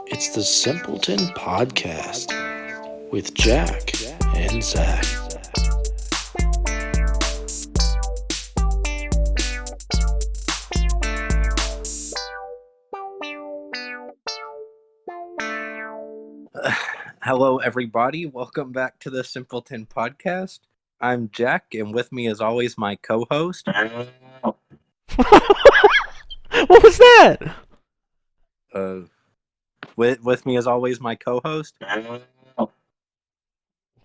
It's the Simpleton Podcast with Jack and Zach. Hello, everybody. Welcome back to the Simpleton Podcast. I'm Jack, and with me, as always, my co-host. What was that? With me, as always, my co-host. What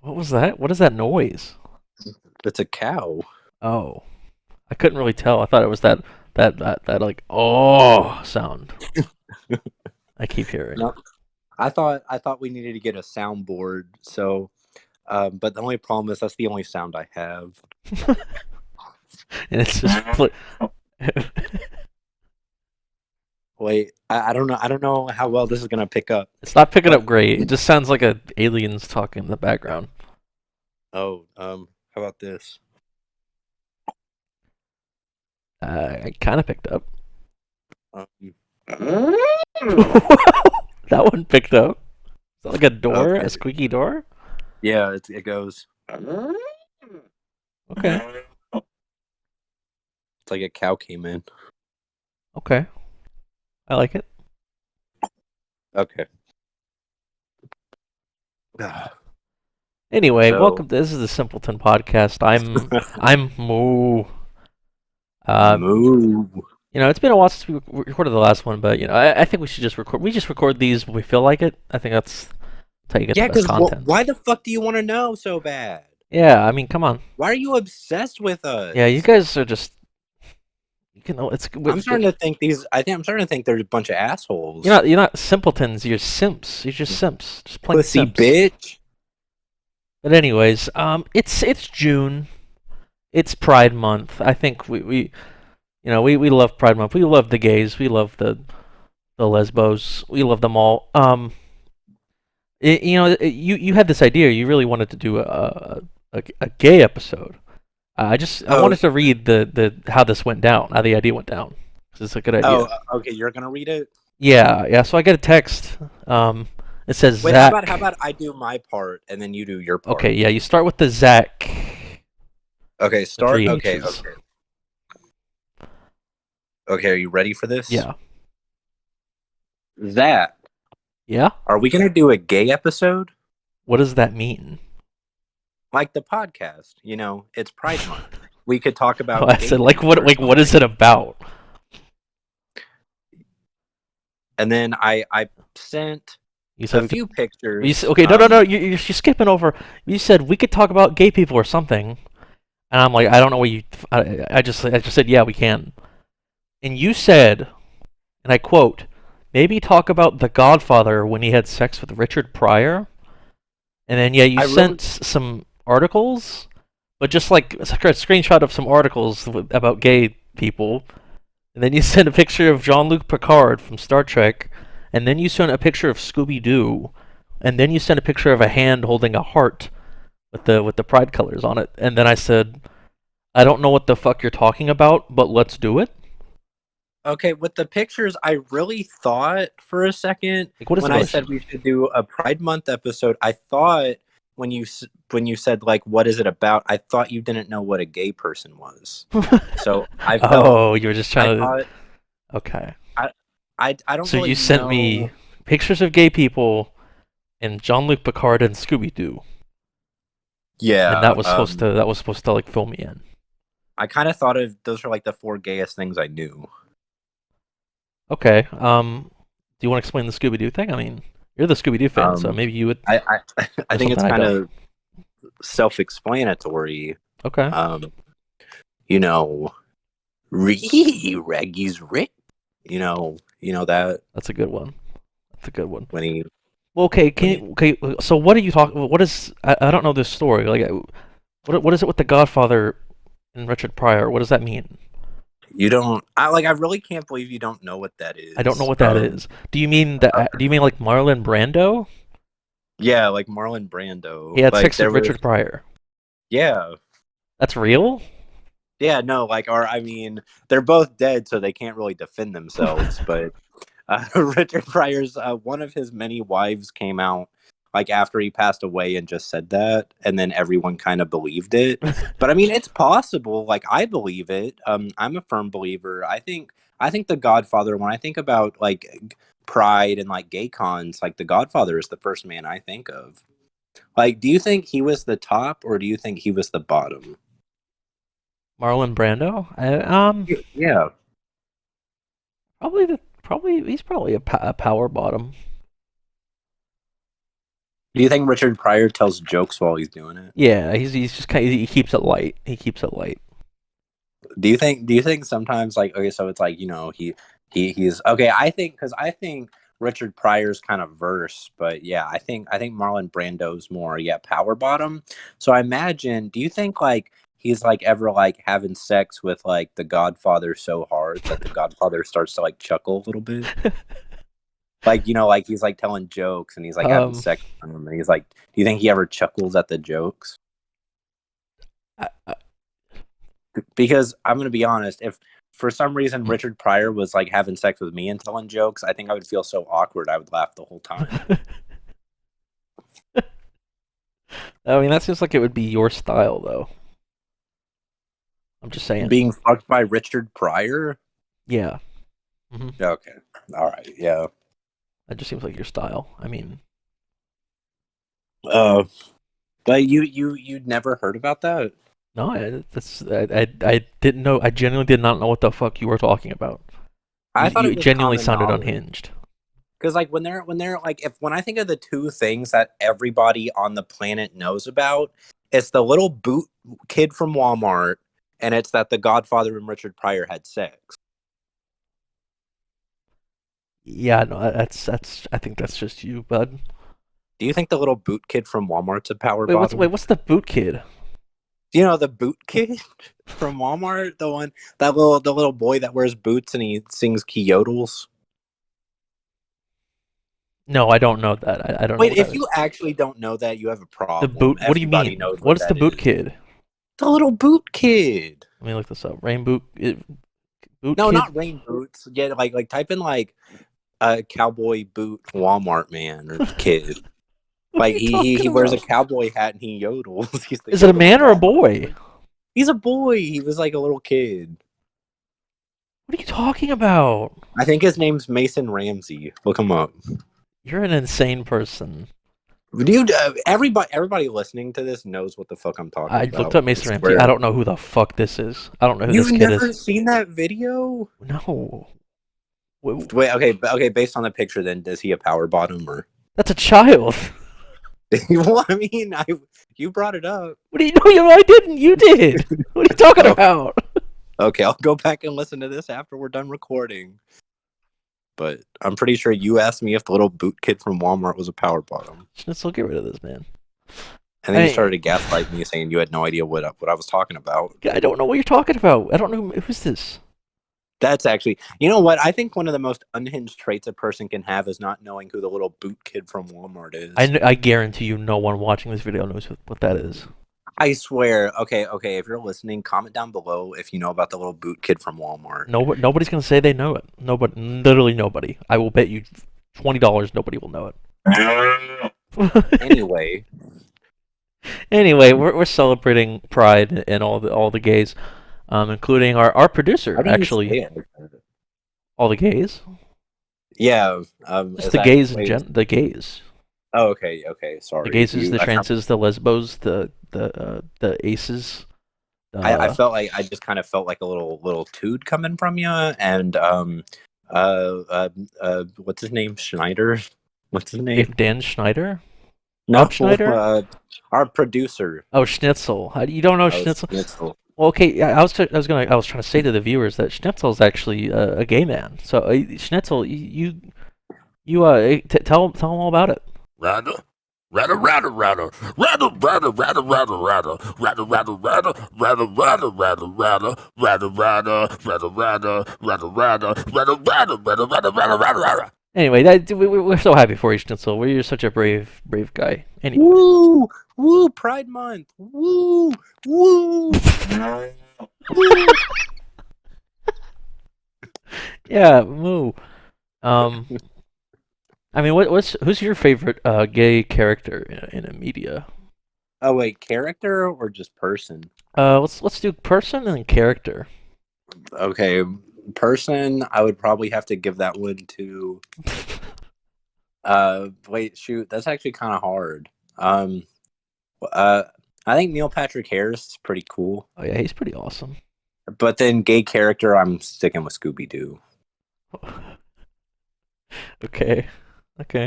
was that? What is that noise? It's a cow. Oh, I couldn't really tell. I thought it was that like oh sound. I keep hearing. No, I thought we needed to get a soundboard. So, but the only problem is that's the only sound I have. And it's just. Wait, I don't know. I don't know how well this is gonna pick up. It's not picking up great. It just sounds like aliens talking in the background. Oh, how about this? I kind of picked up. Um, That one picked up. Is that like a door? Okay. A squeaky door? Yeah, it goes. Okay. It's like a cow came in. Okay. I like it. Okay. Anyway, So- welcome. This is the Simpleton Podcast. I'm Moo. Moo. You know, it's been a while since we recorded the last one, but you know, I think we should just record. We just record these when we feel like it. I think that's how you get Yeah, the best because content. why the fuck do you want to know so bad? Yeah, I mean, come on. Why are you obsessed with us? Yeah, you guys are just. You know, it's. I'm starting to think I'm starting to think they're a bunch of assholes. You're not simpletons. You're simps. You're just simps. Just plain Pussy simps. bitch. But anyways, it's June. It's Pride Month. I think we love Pride Month. We love the gays. We love the lesbos. We love them all. You had this idea. You really wanted to do a gay episode. I wanted to read the how this went down. How the idea went down. It's a good idea. Oh, okay. You're gonna read it. Yeah. So I get a text. It says Wait, Zach. how about I do my part and then you do your part? Okay. Yeah. You start with the Zach. Okay. Start. Three Okay. H's. Okay. Okay. Are you ready for this? Yeah. That. Yeah. Are we gonna do a gay episode? What does that mean? Like the podcast, it's Pride Month. We could talk about. Oh, I said like what? Like what is it about? And then I sent You said a few pictures. You said, okay, no. You're skipping over. You said we could talk about gay people or something, and I'm like, I don't know what you. I just said yeah, we can. And you said, and I quote, maybe talk about The Godfather when he had sex with Richard Pryor. And then yeah, you sent some articles, but just like a screenshot of some articles about gay people. And then you sent a picture of Jean-Luc Picard from Star Trek, and then you sent a picture of Scooby-Doo, and then you sent a picture of a hand holding a heart with the pride colors on it. And then I said, I don't know what the fuck you're talking about, but let's do it. Okay, with the pictures, I really thought for a second when I said we should do a Pride Month episode, I thought when you said like what is it about, I thought you didn't know what a gay person was. So I felt, you were just trying to. Okay. I don't. So really you sent know... me pictures of gay people and Jean-Luc Picard and Scooby-Doo. Yeah, and that was supposed to like fill me in. I kind of thought of those are like the 4 gayest things I knew. Okay. Do you want to explain the Scooby-Doo thing? I mean, you're the Scooby-Doo fan, so maybe you would. I think it's kind of self-explanatory. Okay. Reggie's Rick. You know that. That's a good one. When he. Well, okay. So what are you talking? What is? I don't know this story. Like, what is it with the Godfather and Richard Pryor? What does that mean? You don't. I really can't believe you don't know what that is. I don't know what that is. Do you mean that? Do you mean like Marlon Brando? Yeah, like Marlon Brando. He had sex with Richard Pryor. Yeah. That's real? Yeah, no, they're both dead, so they can't really defend themselves. But Richard Pryor's one of his many wives came out like after he passed away and just said that, and then everyone kind of believed it. But I mean, it's possible. Like I believe it. I'm a firm believer. I think The Godfather. When I think about like Pride and like gay cons, like The Godfather is the first man I think of. Like, do you think he was the top, or do you think he was the bottom? Marlon Brando? Yeah. He's probably a power bottom. Do you think Richard Pryor tells jokes while he's doing it? Yeah, he's just he keeps it light. He keeps it light. Do you think sometimes like okay, so it's like he's okay. I think Richard Pryor's kind of verse, but yeah, I think Marlon Brando's more power bottom. So I imagine, do you think like he's like ever like having sex with like the Godfather so hard that the Godfather starts to like chuckle a little bit? Like like he's like telling jokes and he's like having sex with him and he's like, do you think he ever chuckles at the jokes? Because I'm gonna be honest, if for some reason Richard Pryor was like having sex with me and telling jokes, I think I would feel so awkward I would laugh the whole time. I mean, that seems like it would be your style, though. I'm just saying. Being fucked by Richard Pryor? Yeah. Mm-hmm. Okay. All right. Yeah. That just seems like your style. I mean. But you'd never heard about that? No, I didn't know. I genuinely did not know what the fuck you were talking about. I thought it genuinely sounded unhinged. Because like when they're like when I think of the two things that everybody on the planet knows about, it's the little boot kid from Walmart, and it's that the Godfather and Richard Pryor had sex. Yeah, no, that's. I think that's just you, bud. Do you think the little boot kid from Walmart's a power bottom? What's the boot kid? You know the boot kid from Walmart, the little boy that wears boots and he sings yodels. No, I don't know that. I don't. Wait, if you actually don't know that, you have a problem. The boot. What do you mean? What's the boot kid? The little boot kid. Let me look this up. Rain boot. No, kid? Not rain boots. Yeah, like type in like a cowboy boot Walmart man or kid. Like he wears a cowboy hat and he yodels. Is it a man or a boy? He's a boy. He was like a little kid. What are you talking about? I think his name's Mason Ramsey. Look him up. You're an insane person. Dude, everybody listening to this knows what the fuck I'm talking about. I looked up Mason Ramsey. I don't know who the fuck this is. I don't know who this kid is. You've never seen that video? No. Wait, okay. Based on the picture, then, is he a power bottom or? That's a child. Well, I mean, you brought it up. What do you know? I didn't. You did. What are you talking about? Okay, I'll go back and listen to this after we're done recording. But I'm pretty sure you asked me if the little boot kid from Walmart was a power bottom. Shnitzel, get rid of this, man. And then you started to gaslight me, saying you had no idea what I was talking about. I don't know what you're talking about. I don't know who's this. That's actually, you know what? I think one of the most unhinged traits a person can have is not knowing who the little boot kid from Walmart is. I guarantee you no one watching this video knows what that is. I swear. Okay. If you're listening, comment down below if you know about the little boot kid from Walmart. Nobody's going to say they know it. Nobody, literally nobody. I will bet you $20 nobody will know it. Anyway, we're celebrating Pride and all the gays. Including our producer, actually. All the gays? Yeah. It's the gays the gays. Oh, okay, sorry. The gays, the trances, the lesbos, the aces. I felt like I just kind of felt like a little toot coming from you, and what's his name? Schneider. What's his name? Dan Schneider. No, Schneider. Our producer. Oh, Shnitzel. You don't know Shnitzel? Shnitzel. Well, okay. I was trying to say to the viewers that Schnitzel is actually a gay man. So Schnitzel, you tell him all about it. Anyway, we're so happy for you, Shnitzel. You're such a brave guy. Anyway. Woo! Pride Month! Woo! Yeah, moo. I mean, who's your favorite gay character in a media? Oh wait, character or just person? Let's do person and character. Okay, person. I would probably have to give that one to. Wait, shoot, that's actually kind of hard. Um, uh, I think Neil Patrick Harris is pretty cool. Oh yeah, he's pretty awesome. But then gay character, I'm sticking with Scooby Doo. Okay.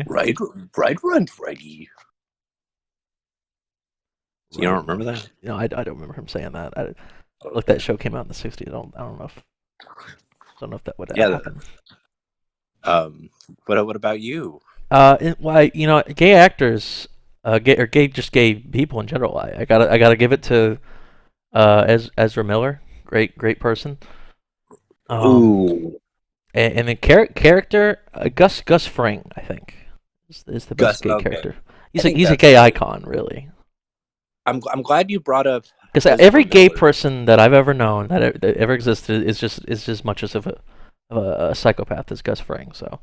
Right, run, Freddy. So you don't remember that? No, I don't remember him saying that. Look, that show came out in the '60s. I don't know if that would happen. What about you? Gay actors, gay people in general. I gotta give it to Ezra Miller, great person. Ooh, And then character, Gus Fring, I think, is the best gay character. He's a gay icon, really. I'm glad you brought up, because every gay person that I've ever known that ever existed is just as much as of a psychopath as Gus Fring. So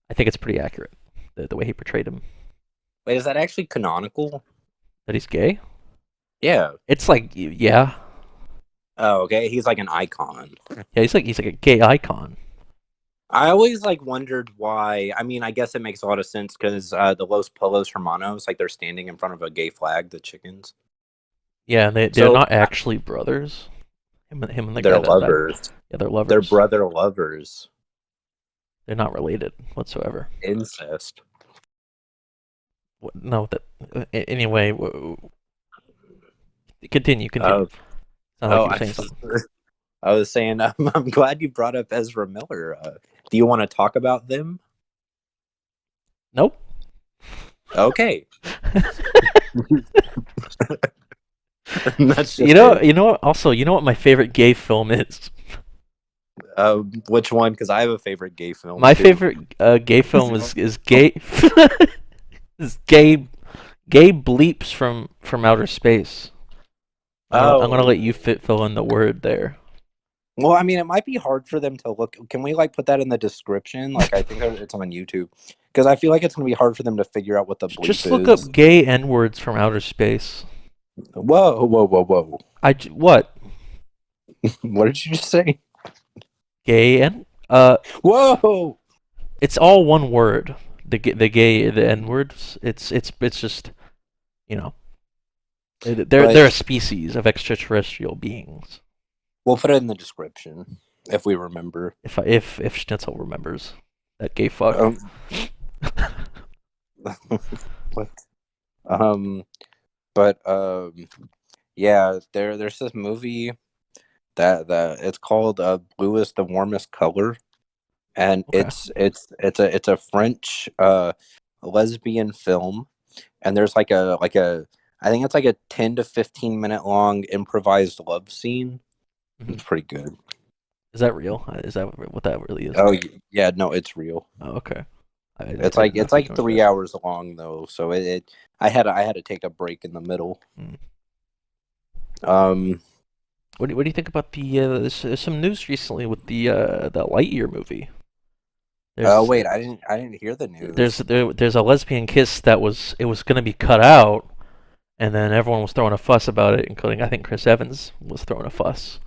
I think it's pretty accurate the way he portrayed him. Wait, is that actually canonical? That he's gay? Yeah. It's like, yeah. Oh, okay. He's like an icon. Yeah, he's like a gay icon. I always wondered why. I mean, I guess it makes a lot of sense because the Los Polos Hermanos, they're standing in front of a gay flag, the chickens. Yeah, and they're not actually brothers. Him and the they're guy lovers. Yeah, they're lovers. They're brother lovers. They're not related whatsoever. Incest. No, anyway. Continue. I was saying, I'm glad you brought up Ezra Miller. Do you want to talk about them? Nope. Okay. You know what? Also, you know what my favorite gay film is? Which one? Because I have a favorite gay film. My favorite gay film is gay. is gay bleeps from outer space. I'm gonna let you fill in the word there. Well, I mean, it might be hard for them to look. Can we put that in the description? I think it's on YouTube because I feel like it's gonna be hard for them to figure out what the bleep is. Just look up gay N words from outer space. Whoa! What? What did you just say? Gay N. Whoa! It's all one word. The N words. It's just, they're a species of extraterrestrial beings. We'll put it in the description if we remember. If Shnitzel remembers that gay fuck. What? But yeah, there's this movie that it's called Blue is the Warmest Color, and Okay. it's a French lesbian film, and there's I think it's a 10 to 15 minute long improvised love scene. Mm-hmm. It's pretty good. Is that real? Is that what that really is? Oh yeah, no, it's real. Oh, okay. It's 3 hours long though, so I had to take a break in the middle. What do you think about there's some news recently with the Lightyear movie? Wait, I didn't hear the news. There's a lesbian kiss that was going to be cut out, and then everyone was throwing a fuss about it, including I think Chris Evans was throwing a fuss.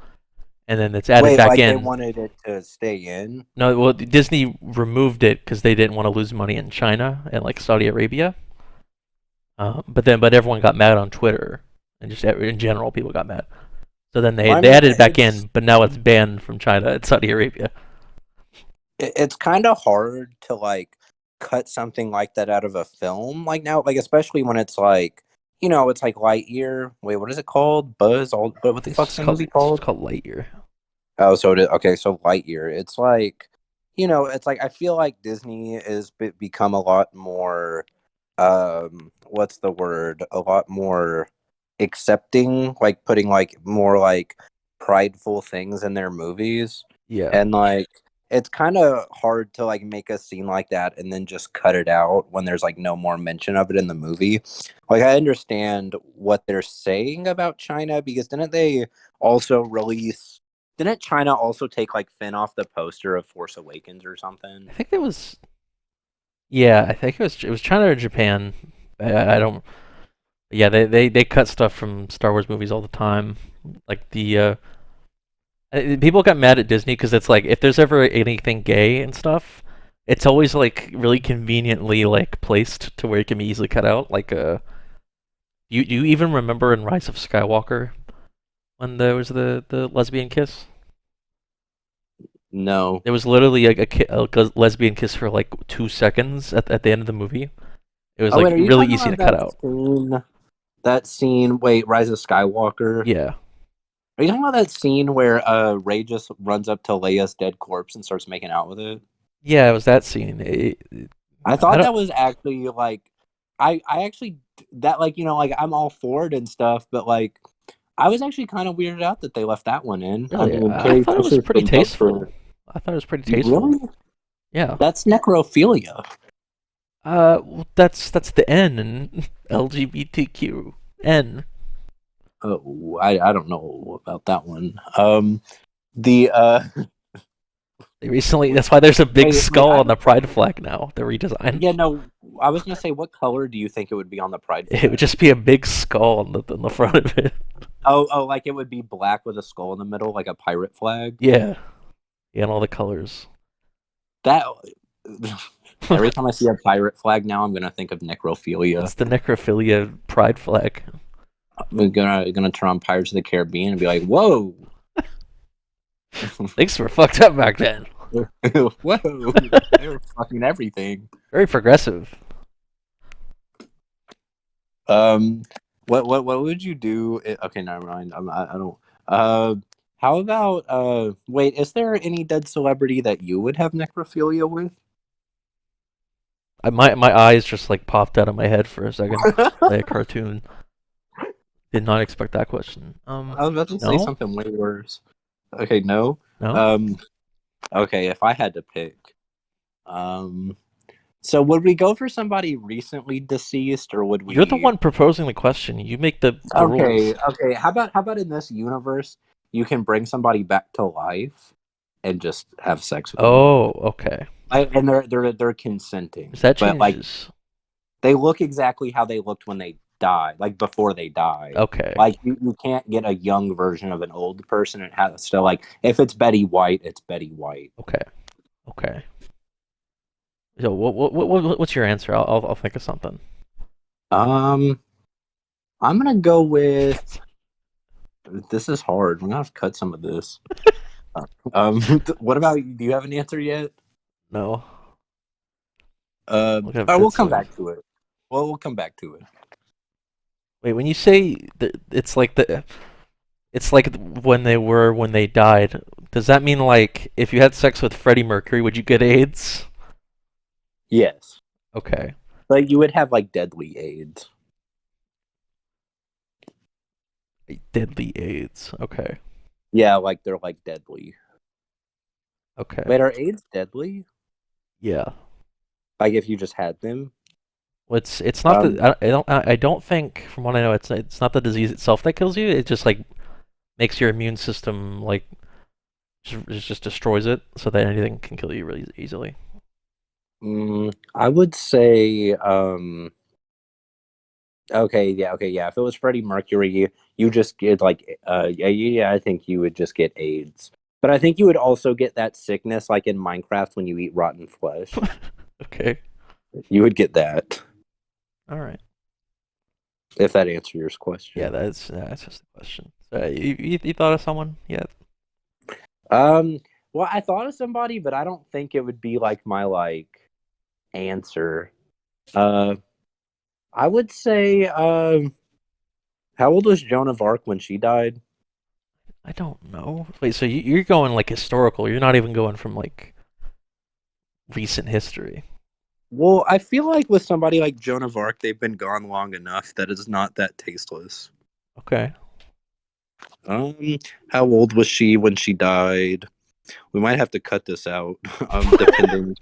And then it's added back in. They wanted it to stay in? No, well, Disney removed it because they didn't want to lose money in China and Saudi Arabia. But everyone got mad on Twitter, and just in general, people got mad. So then they added it back in, but now it's banned from China and Saudi Arabia. It's kind of hard to cut something like that out of a film now, especially when it's it's Lightyear. Wait, what is it called? Buzz? What the fuck's the movie called? It's called Lightyear. Oh, so it is. Okay, so Lightyear. It's it's I feel like Disney has become a lot more, what's the word? A lot more accepting, putting more prideful things in their movies. Yeah. And it's kind of hard to make a scene like that and then just cut it out when there's no more mention of it in the movie. I understand what they're saying about China because didn't they also release Didn't China also take like Finn off the poster of Force Awakens or something? I think it was. Yeah, I think it was China or Japan. I don't. Yeah, they cut stuff from Star Wars movies all the time. Like people got mad at Disney because it's like if there's ever anything gay and stuff, it's always like really conveniently like placed to where it can be easily cut out. Like you even remember in Rise of Skywalker when there was the lesbian kiss? No. There was literally a lesbian kiss for like 2 seconds at the end of the movie. It was like really easy to cut out. That scene. Wait, Rise of Skywalker. Yeah. Are you talking about that scene where Rey just runs up to Leia's dead corpse and starts making out with it? Yeah, it was that scene. I thought that was actually like, I actually that like like I'm all for it and stuff, but like I was actually kind of weirded out that they left that one in. Really? I thought it was pretty tasteful. I thought it was pretty tasteful. Really? Yeah. That's necrophilia. Well, that's the N in LGBTQ. Oh, I don't know about that one. They recently, that's why there's a big skull on the pride flag now. The redesign. Yeah, no, I was gonna say, what color do you think it would be on the pride flag? It would just be a big skull on the front of it. Oh, like it would be black with a skull in the middle, like a pirate flag. Yeah, and all the colors. That every time I see a pirate flag now, I'm gonna think of necrophilia. It's the necrophilia pride flag. I'm gonna turn on Pirates of the Caribbean and be like, whoa. Things were fucked up back then. Whoa, they were fucking everything. Very progressive. What would you do? Okay, never mind. I don't. How about wait? Is there any dead celebrity that you would have necrophilia with? My eyes just like popped out of my head for a second, like a cartoon. Did not expect that question. I was about to say something way worse. Okay, no. Okay, if I had to pick, so would we go for somebody recently deceased, or would we? You're the one proposing the question. You make the rules. Okay. How about in this universe, you can bring somebody back to life and just have sex with them? Oh, okay. And they're consenting. That changes. But like, they look exactly how they looked when they died, like before they died. Okay. Like you can't get a young version of an old person. It has to, like, if it's Betty White, it's Betty White. Okay. So what's your answer? I'll think of something. I'm gonna go with. This is hard. I'm gonna have to cut some of this. What about you? Do you have an answer yet? No. We'll come back to it. Well, we'll come back to it. Wait, when you say it's like when they died, does that mean like if you had sex with Freddie Mercury, would you get AIDS? Yes. Okay. Like you would have like deadly AIDS. Deadly AIDS. Okay. Yeah, like they're like deadly. Okay. Wait, are AIDS deadly? Yeah. Like if you just had them? Well, it's not I don't think, from what I know, it's not the disease itself that kills you. It just like makes your immune system like just destroys it, so that anything can kill you really easily. I would say okay, yeah. If it was Freddie Mercury, you just get like yeah, I think you would just get AIDS. But I think you would also get that sickness like in Minecraft when you eat rotten flesh. Okay. You would get that. All right. If that answers your question. Yeah, that's just the question. You thought of someone yet? Well, I thought of somebody, but I don't think it would be like my like answer. I would say how old was Joan of Arc when she died? I don't know. Wait, so you're going like historical. You're not even going from like recent history. Well, I feel like with somebody like Joan of Arc, they've been gone long enough that it's not that tasteless. Okay. How old was she when she died? We might have to cut this out, depending.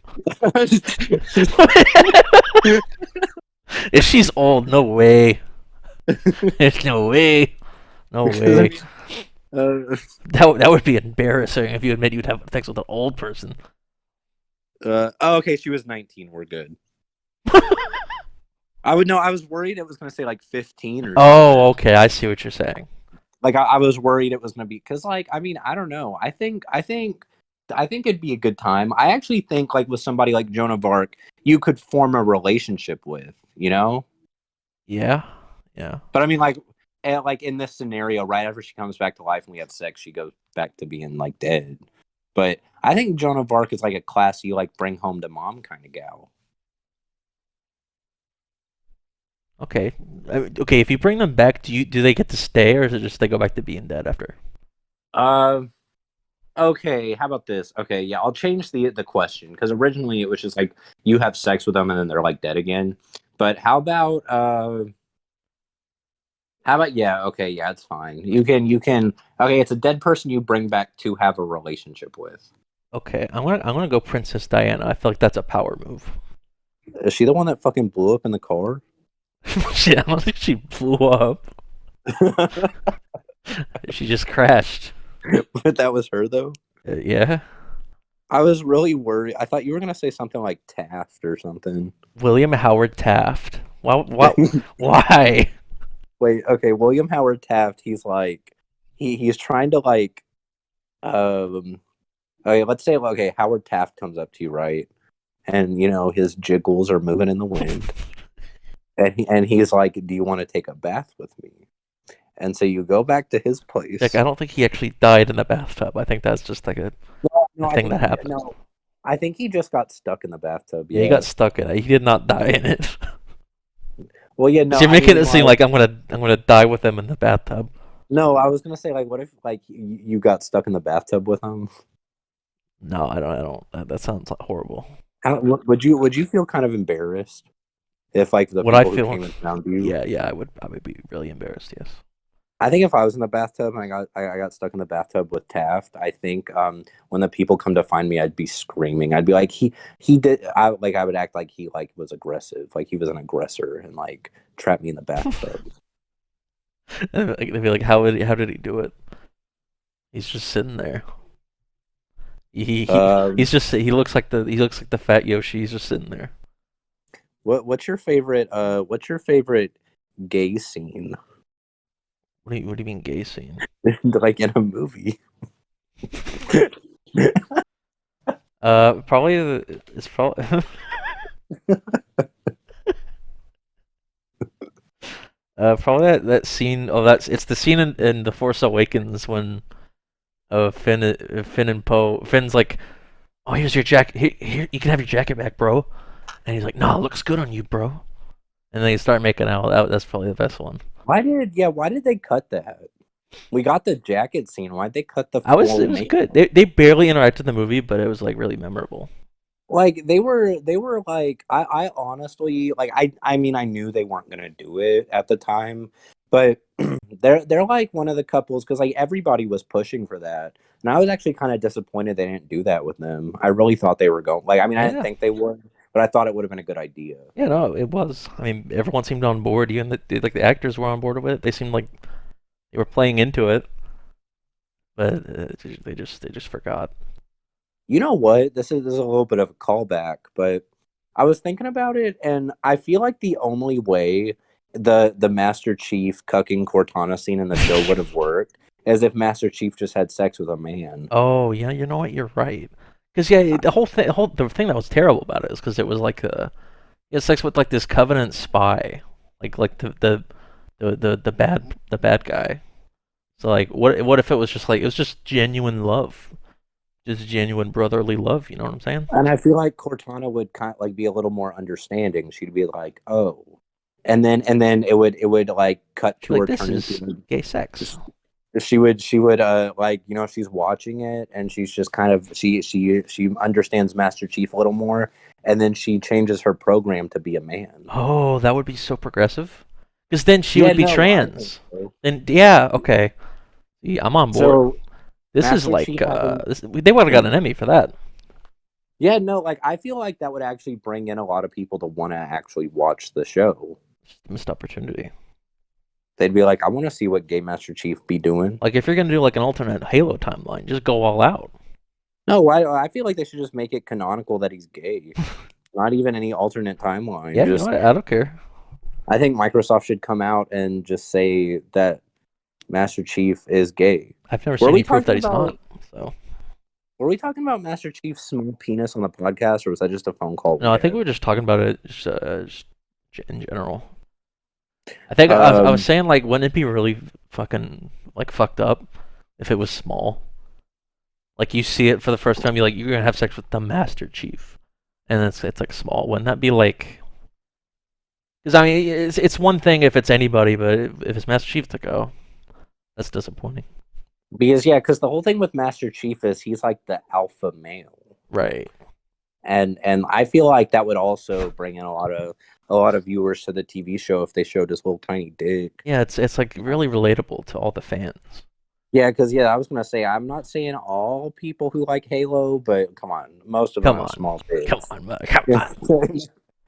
If she's old, no way. There's no way. No way. That would be embarrassing if you admit you'd have sex with an old person. Okay, she was 19. We're good. I was worried it was going to say like 15 or something. Oh, okay. I see what you're saying. Like I was worried it was going to be because I don't know. I think it'd be a good time. I actually think like with somebody like Joan of Arc, you could form a relationship with, you know? Yeah. But I mean, like in this scenario, right after she comes back to life and we have sex, she goes back to being like dead. But I think Joan of Arc is like a classy, like bring home to mom kind of gal. Okay. Okay. If you bring them back, do they get to stay, or is it just they go back to being dead after? Okay, how about this? Okay, yeah, I'll change the question because originally it was just like you have sex with them and then they're like dead again. But how about yeah, okay, yeah, it's fine. You can okay, it's a dead person you bring back to have a relationship with. Okay. I'm gonna go Princess Diana. I feel like that's a power move. Is she the one that fucking blew up in the car? I don't think she blew up. She just crashed. But that was her though. Yeah. I was really worried. I thought you were gonna say something like Taft or something. William Howard Taft. What? Why? Wait, okay, William Howard Taft. He's like, he's trying to like, okay, let's say okay, Howard Taft comes up to you, right, and his jiggles are moving in the wind, and he's like, "Do you want to take a bath with me?" And so you go back to his place. Like, I don't think he actually died in the bathtub. I think that's just like a thing that happened. No, I think he just got stuck in the bathtub. Yeah, he got stuck in it. He did not die in it. Well, yeah, no. You're making it seem like I'm gonna die with him in the bathtub. No, I was gonna say like, what if like you got stuck in the bathtub with him? No, I don't. That sounds horrible. Would you feel kind of embarrassed if like the Would I people who feel? came and found you? Yeah, I would be really embarrassed. Yes. I think if I was in the bathtub and I got stuck in the bathtub with Taft, I think when the people come to find me, I'd be screaming. I'd be like, he did. I would act like he like was aggressive, like he was an aggressor and like trapped me in the bathtub. They'd be like, how did he do it? He's just sitting there. He looks like the fat Yoshi. He's just sitting there. What's your favorite gay scene? What do you mean gay scene? Like in a movie? It's probably probably that scene. Oh, it's the scene in The Force Awakens when Finn and Poe. Finn's like, "Oh, here's your jacket. Here, you can have your jacket back, bro." And he's like, "No, it looks good on you, bro." And then they start making out. That's probably the best one. Why did they cut that? We got the jacket scene. Why'd they cut the? It was good. They barely interacted in the movie, but it was like really memorable. Like they were like I honestly like I mean I knew they weren't gonna do it at the time, but they're like one of the couples because like everybody was pushing for that, and I was actually kind of disappointed they didn't do that with them. I really thought they were going like I mean I didn't think they would, but I thought it would have been a good idea. Yeah, no, it was. I mean, everyone seemed on board. Even the actors were on board with it. They seemed like they were playing into it, but they just forgot. You know what? This is a little bit of a callback, but I was thinking about it, and I feel like the only way the Master Chief cucking Cortana scene in the show would have worked is if Master Chief just had sex with a man. Oh yeah, you know what? You're right. Because yeah, the thing that was terrible about it is because it was like he had sex with like this Covenant spy, like the bad guy. So like, what if it was just like it was just genuine love? Just genuine brotherly love, you know what I'm saying? And I feel like Cortana would kind of like be a little more understanding. She'd be like, "Oh," and then it would like cut to her this turn is into gay sex. she would like she's watching it and she's just kind of she understands Master Chief a little more, and then she changes her program to be a man. Oh, that would be so progressive. Because then she would be trans. So. Then yeah, okay, yeah, I'm on board. So, this Master is like Chief they would have got an Emmy for that. Yeah, no, like I feel like that would actually bring in a lot of people to want to actually watch the show. Missed opportunity. They'd be like, I want to see what Gay Master Chief be doing. Like, if you're gonna do like an alternate Halo timeline, just go all out. No, I feel like they should just make it canonical that he's gay. Not even any alternate timeline. Yeah, just, you know what? I don't care. I think Microsoft should come out and just say that Master Chief is gay. I've never seen any proof that he's not. So. Were we talking about Master Chief's small penis on the podcast, or was that just a phone call? No, I think we were just talking about it just in general. I think I was saying, like, wouldn't it be really fucking, like, fucked up if it was small? Like, you see it for the first time, you're gonna have sex with the Master Chief, and it's like small. Wouldn't that be like? Because I mean, it's one thing if it's anybody, but if it's Master Chief to go, that's disappointing. Because the whole thing with Master Chief is he's like the alpha male, right? And I feel like that would also bring in a lot of viewers to the TV show if they showed his little tiny dick. Yeah, it's like really relatable to all the fans. Yeah, because I was gonna say I'm not saying all people who like Halo, but come on, most of them have small dicks. Come on.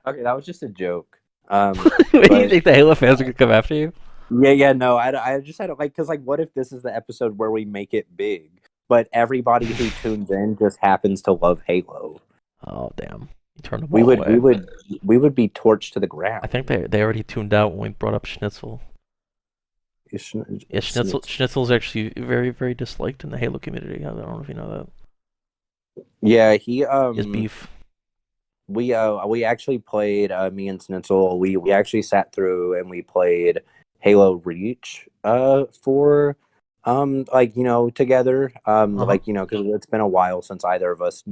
Okay, that was just a joke. Do you think the Halo fans are gonna come after you? Yeah, no, I just had because what if this is the episode where we make it big, but everybody who tunes in just happens to love Halo? Oh damn! You turned them we all would away. we would be torched to the ground. I think they already tuned out when we brought up Shnitzel. Yeah, Schnitzel's actually very, very disliked in the Halo community. I don't know if you know that. Yeah, he is beef. We actually played me and Shnitzel. We actually sat through and we played Halo Reach for together because it's been a while since either of us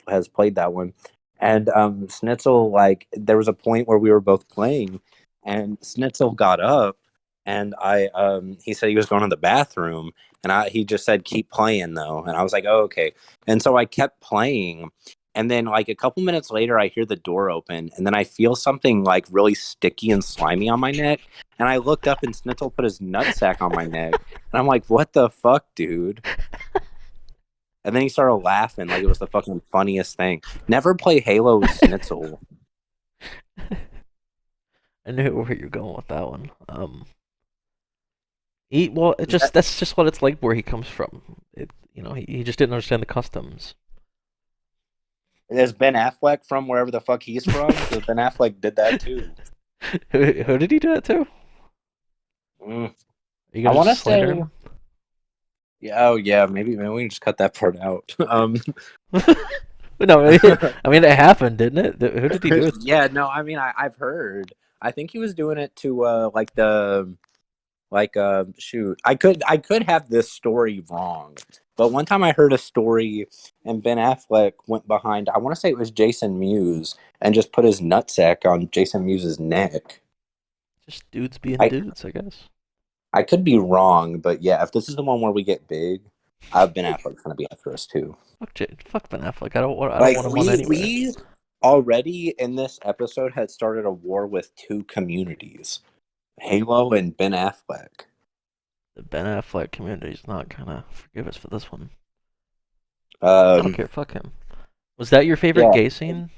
has played that one. And Shnitzel, there was a point where we were both playing and Shnitzel got up and he said he was going to the bathroom and he just said keep playing though, and I was like, oh, okay. And so I kept playing, and then a couple minutes later I hear the door open and then I feel something really sticky and slimy on my neck, and I looked up and Shnitzel put his nutsack on my neck and I'm like, what the fuck, dude? And then he started laughing like it was the fucking funniest thing. Never play Halo with Shnitzel. I knew where you're going with that one. That's just what it's like where he comes from. He just didn't understand the customs. There's Ben Affleck from wherever the fuck he's from. Because Ben Affleck did that too. Who did he do that to? I want to say. Yeah, oh yeah, maybe we can just cut that part out. No, I mean it happened, didn't it? Who did he do it to? Yeah, no, I mean I've heard. I think he was doing it to shoot. I could have this story wrong, but one time I heard a story and Ben Affleck went behind, I want to say it was Jason Mewes, and just put his nutsack on Jason Mewes' neck. Just dudes being dudes, I guess. I could be wrong, but yeah, if this is the one where we get big, Ben Affleck's gonna be after us too. Fuck Ben Affleck. I don't want him on anywhere. We already in this episode had started a war with two communities. Halo and Ben Affleck. The Ben Affleck community is not gonna forgive us for this one. I don't care. Fuck him. Was that your favorite gay scene?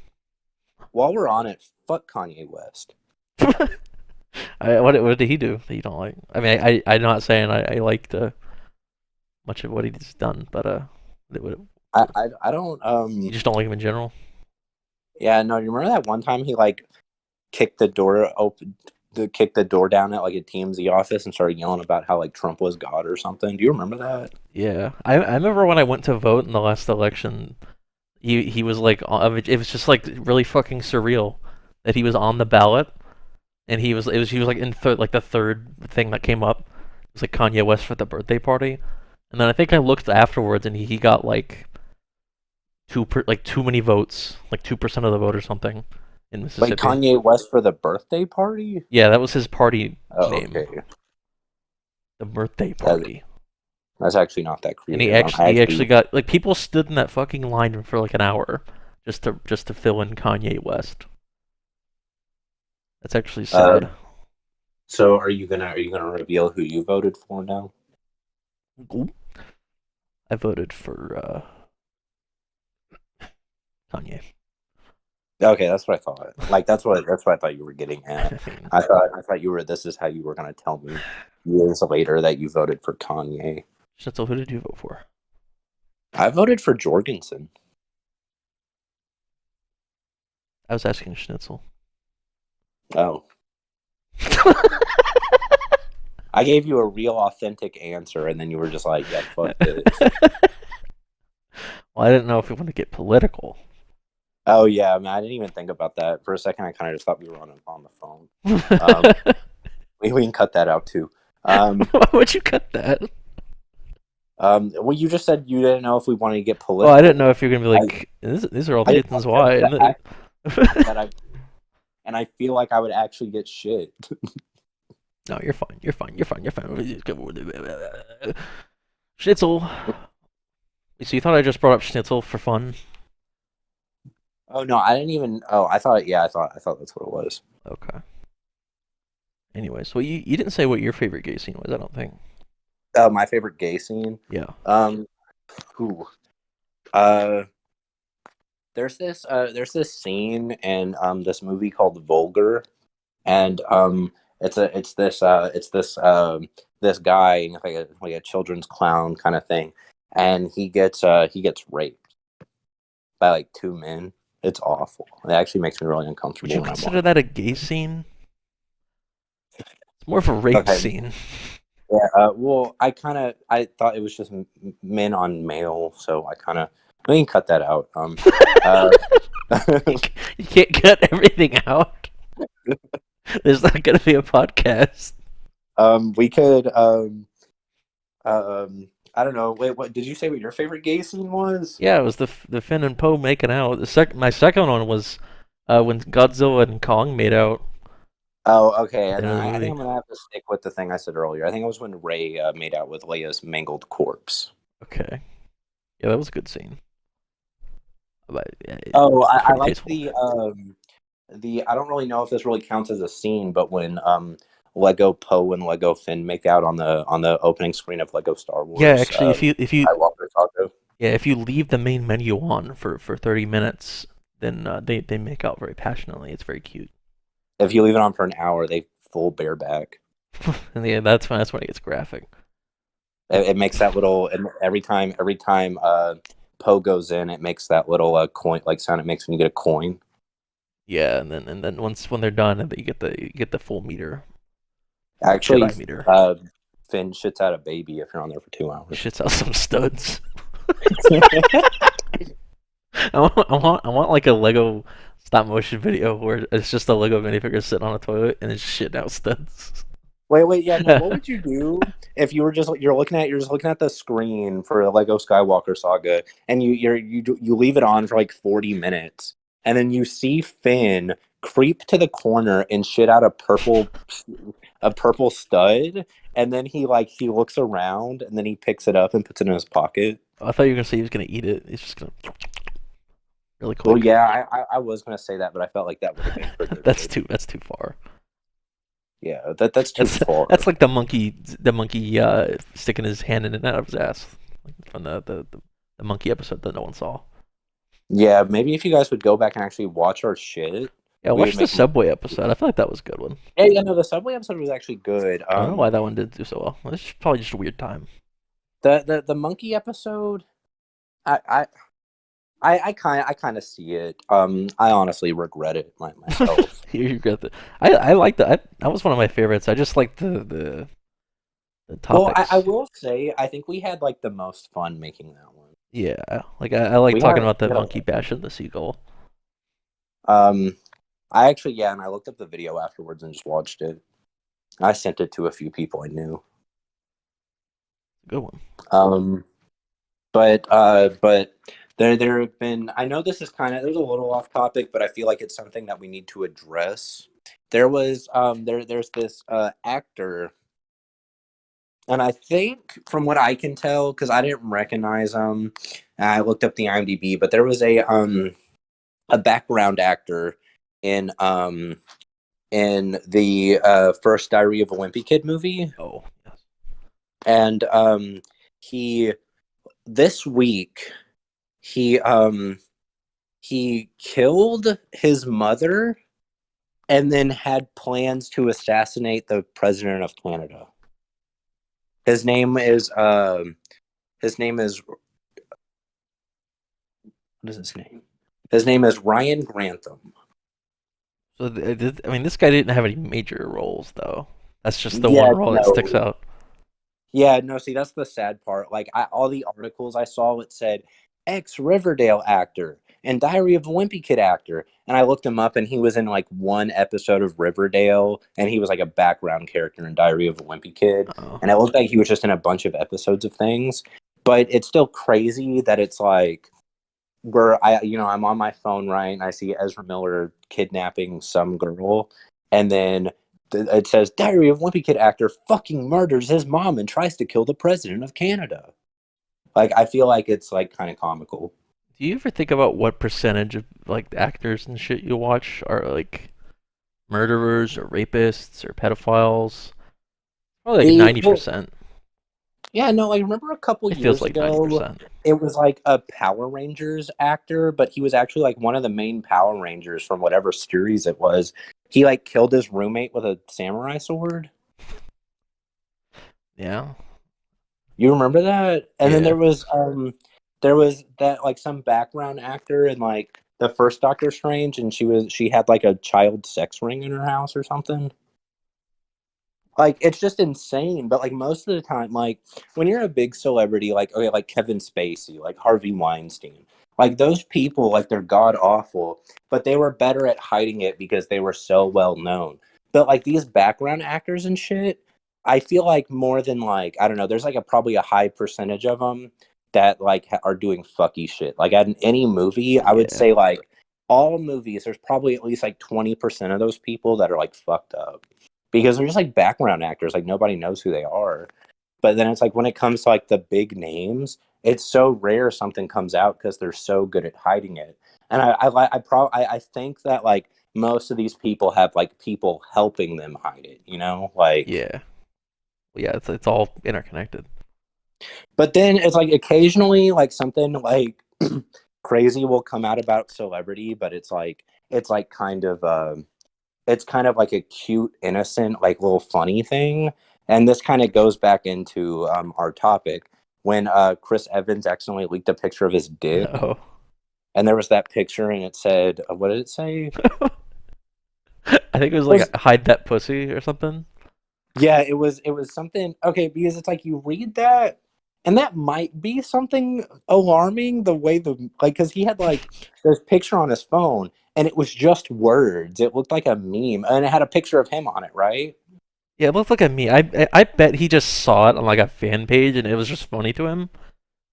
While we're on it, fuck Kanye West. What did he do that you don't like? I mean, I'm not saying I liked much of what he's done, but I don't. You just don't like him in general. Yeah, no. You remember that one time he kicked the door open? Kicked the door down at a TMZ office and started yelling about how Trump was God or something. Do you remember that? Yeah, I remember when I went to vote in the last election. He was it was just really fucking surreal that he was on the ballot, and he was in the third thing that came up. It was Kanye West for the birthday party, and then I think I looked afterwards and he got too many votes, 2% of the vote or something. In Mississippi. Kanye West for the birthday party? Yeah, that was his party name. Okay. The birthday party. That's actually not that creative. And he actually got people stood in that fucking line for an hour just to fill in Kanye West. That's actually sad. So are you gonna reveal who you voted for now? I voted for Kanye. Okay, that's what I thought. Like that's what I thought you were getting at. I mean, I thought you were. This is how you were gonna tell me years later that you voted for Kanye. Shnitzel, who did you vote for? I voted for Jorgensen. I was asking Shnitzel. Oh, I gave you a real, authentic answer, and then you were just like, "Yeah, fuck this." Well, I didn't know if we want to get political. Oh yeah, I mean, I didn't even think about that for a second. I kind of just thought we were on the phone. We can cut that out too. Why would you cut that? Well, you just said you didn't know if we wanted to get political. Well, I didn't know if you're gonna be like, these are all the reasons why. And I feel like I would actually get shit. No, you're fine. You're fine. Schnitzel. So you thought I just brought up Schnitzel for fun? Oh no, I didn't even. Oh, I thought. Yeah, I thought that's what it was. Okay. Anyways, well, you didn't say what your favorite gay scene was. I don't think. My favorite gay scene. Yeah. Who? There's this scene in this movie called Vulgar, and it's this guy, like a children's clown kind of thing, and he gets raped by like two men. It's awful. It actually makes me really uncomfortable. Would you consider that a gay scene? It's more of a rape scene. Yeah. Well, I thought it was just men on male, so we can cut that out. You can't cut everything out. There's not gonna be a podcast. We could. I don't know. Wait, what did you say? What your favorite gay scene was? Yeah, it was the Finn and Poe making out. My second one was when Godzilla and Kong made out. Oh, okay. And I think I'm gonna have to stick with the thing I said earlier. I think it was when Rey made out with Leia's mangled corpse. Okay. Yeah, that was a good scene. But, I like the I don't really know if this really counts as a scene, but when Lego Poe and Lego Finn make out on the opening screen of Lego Star Wars. Yeah, actually, if you Yeah, if you leave the main menu on for 30 minutes, then they make out very passionately. It's very cute. If you leave it on for an hour, they full bareback. And yeah, that's when it gets graphic. It makes that little every time Poe goes in, it makes that little coin like sound it makes when you get a coin. Yeah, and then when they're done, you get the full meter. Actually, Finn shits out a baby if you're on there for 2 hours. Shits out some studs. I want like a Lego stop motion video where it's just a Lego minifigure sitting on a toilet and it's shitting out studs. Wait, yeah, no, what would you do if you're just looking at the screen for the Lego Skywalker Saga and you leave it on for like 40 minutes and then you see Finn creep to the corner and shit out a purple stud and then he looks around and then he picks it up and puts it in his pocket. I thought you were gonna say he was gonna eat it. He's just gonna really quick. Well, yeah, I was gonna say that, but I felt like that would have been pretty that's too far. Yeah, that's too far. That's like the monkey sticking his hand in and out of his ass, like from the monkey episode that no one saw. Yeah, maybe if you guys would go back and actually watch our shit. Yeah, watch the Subway episode. I feel like that was a good one. Yeah, no, the Subway episode was actually good. I don't know why that one didn't do so well. It's probably just a weird time. The monkey episode, I kind of see it. I honestly regret it myself. You regret that. I liked that. That was one of my favorites. I just liked the topics. Well, I will say I think we had like the most fun making that one. Yeah, like I like talking about the monkey bashing the seagull. I actually, and I looked up the video afterwards and just watched it. I sent it to a few people I knew. Good one. But there have been. I know this is there's a little off topic, but I feel like it's something that we need to address. There was there's this actor, and I think from what I can tell, because I didn't recognize him, I looked up the IMDb, but there was a background actor in the first Diary of a Wimpy Kid movie. Oh, yes. And this week he he killed his mother and then had plans to assassinate the president of Canada. His name is what is his name? His name is Ryan Grantham. So I mean, this guy didn't have any major roles though. That's just the Yeah, one role that no. sticks out. Yeah, no, see, that's the sad part. Like, all the articles I saw, it said ex-Riverdale actor and Diary of a Wimpy Kid actor. And I looked him up, and he was in, like, one episode of Riverdale, and he was, like, a background character in Diary of a Wimpy Kid. Oh. And it looked like he was just in a bunch of episodes of things. But it's still crazy that it's, like, I'm on my phone, right, and I see Ezra Miller kidnapping some girl, and then it says Diary of Wimpy Kid actor fucking murders his mom and tries to kill the president of Canada. Like, I feel like it's like kind of comical. Do you ever think about what percentage of like actors and shit you watch are like murderers or rapists or pedophiles? Probably like 90%. Yeah, no, I remember a couple It years feels like ago, 90%. it was like a Power Rangers actor, but he was actually like one of the main Power Rangers from whatever series it was. He like killed his roommate with a samurai sword. Yeah. You remember that? And then Yeah. there was that like some background actor in like the first Doctor Strange, and she had like a child sex ring in her house or something. Like, it's just insane. But like most of the time, like when you're a big celebrity, like okay, like Kevin Spacey, like Harvey Weinstein, like those people, like they're god awful, but they were better at hiding it because they were so well known. But like these background actors and shit, I feel like more than like I don't know, there's like probably a high percentage of them that like are doing fucky shit. Like in any movie, I would Yeah. say like all movies, there's probably at least like 20% of those people that are like fucked up because they're just like background actors, like nobody knows who they are. But then it's like when it comes to like the big names, it's so rare something comes out because they're so good at hiding it. And I think that like most of these people have like people helping them hide it, you know, like. Yeah. Yeah, it's all interconnected. But then it's like occasionally like something like crazy will come out about celebrity, but it's like it's kind of like a cute, innocent, like little funny thing. And this kind of goes back into our topic when Chris Evans accidentally leaked a picture of his dick. Oh. And there was that picture, and it said, what did it say? I think it was like hide that pussy or something. Yeah, it was something. Okay, because it's like you read that, and that might be something alarming. The way because he had like this picture on his phone, and it was just words. It looked like a meme, and it had a picture of him on it, right? Yeah, it looked like me. I bet he just saw it on like a fan page and it was just funny to him.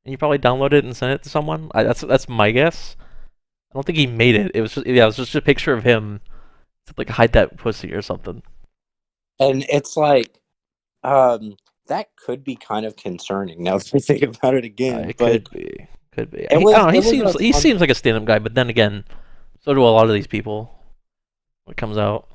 And he probably downloaded it and sent it to someone. That's my guess. I don't think he made it. It was just a picture of him, like hide that pussy or something. And it's like, that could be kind of concerning now that I think about it again. It But could be. it I was. don't know. It was He seems like a stand-up guy, but then again, so do a lot of these people. When it comes out,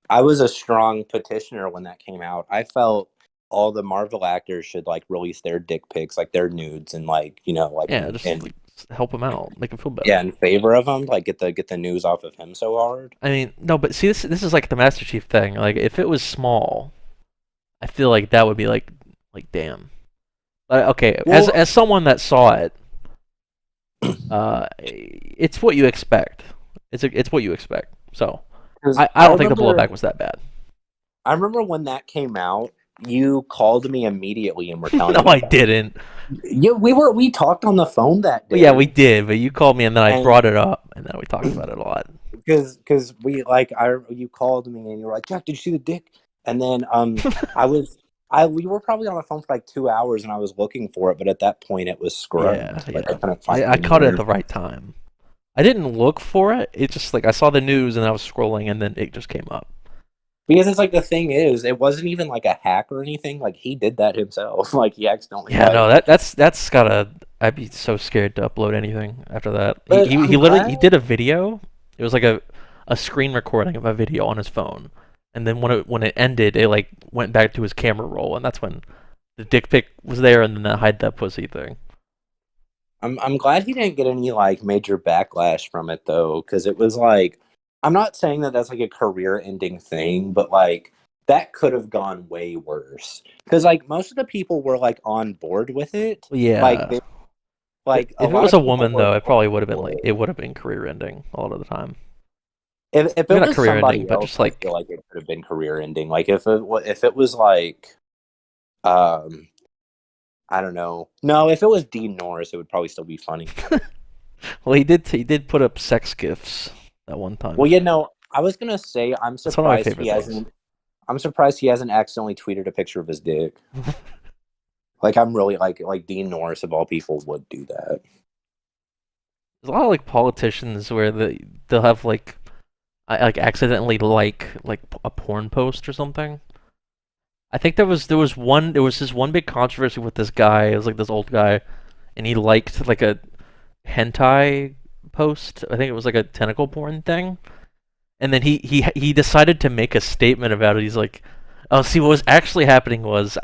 I was a strong petitioner when that came out. I felt all the Marvel actors should like release their dick pics, like their nudes, and like like yeah, just like, help him out, make him feel better. yeah, in favor of him, like get the news off of him so hard. I mean, no, but see, this is like the Master Chief thing. Like, if it was small, I feel like that would be like damn. Okay, Well, as someone that saw it, it's what you expect. It's what you expect. So I don't think the blowback was that bad. I remember when that came out, you called me immediately and were telling No, me. I didn't. Yeah, we talked on the phone that day. Well, yeah, we did, but you called me and then I brought it up and then we talked about it a lot. Because you called me and you were like, Jack, did you see the dick? And then we were probably on the phone for like 2 hours and I was looking for it, but at that point it was scrubbed. Yeah, Like, I couldn't find I caught it at the right time. I didn't look for it. It just like I saw the news and I was scrolling and then it just came up. Because it's like the thing is, it wasn't even like a hack or anything. Like he did that himself. Like he accidentally. Yeah, no, that's gotta. I'd be so scared to upload anything after that. He literally did a video. It was like a screen recording of a video on his phone, and then when it ended, it like went back to his camera roll, and that's when the dick pic was there, and then the hide that pussy thing. I'm glad he didn't get any like major backlash from it though, because it was like, I'm not saying that that's like a career-ending thing, but like that could have gone way worse. Because like most of the people were like on board with it. Like Yeah. they like a If it lot was of a people woman, were though, it probably would have been for like, it. it would have been career ending a lot of the time. If Maybe it not was career ending, somebody but else, just I feel like, like it could have been career-ending. Like if it was like um I don't know. No, if it was Dean Norris, it would probably still be funny. well, he did put up sex gifs that one time. Well, I was gonna say That's one of my favorite things. I'm surprised he hasn't accidentally tweeted a picture of his dick. Like I'm really like Dean Norris of all people would do that. There's a lot of like politicians where they'll have like like accidentally like a porn post or something. I think there was this one big controversy with this guy. It was like this old guy, and he liked like a hentai post. I think it was like a tentacle porn thing. And then he decided to make a statement about it. He's like, "Oh, see, what was actually happening was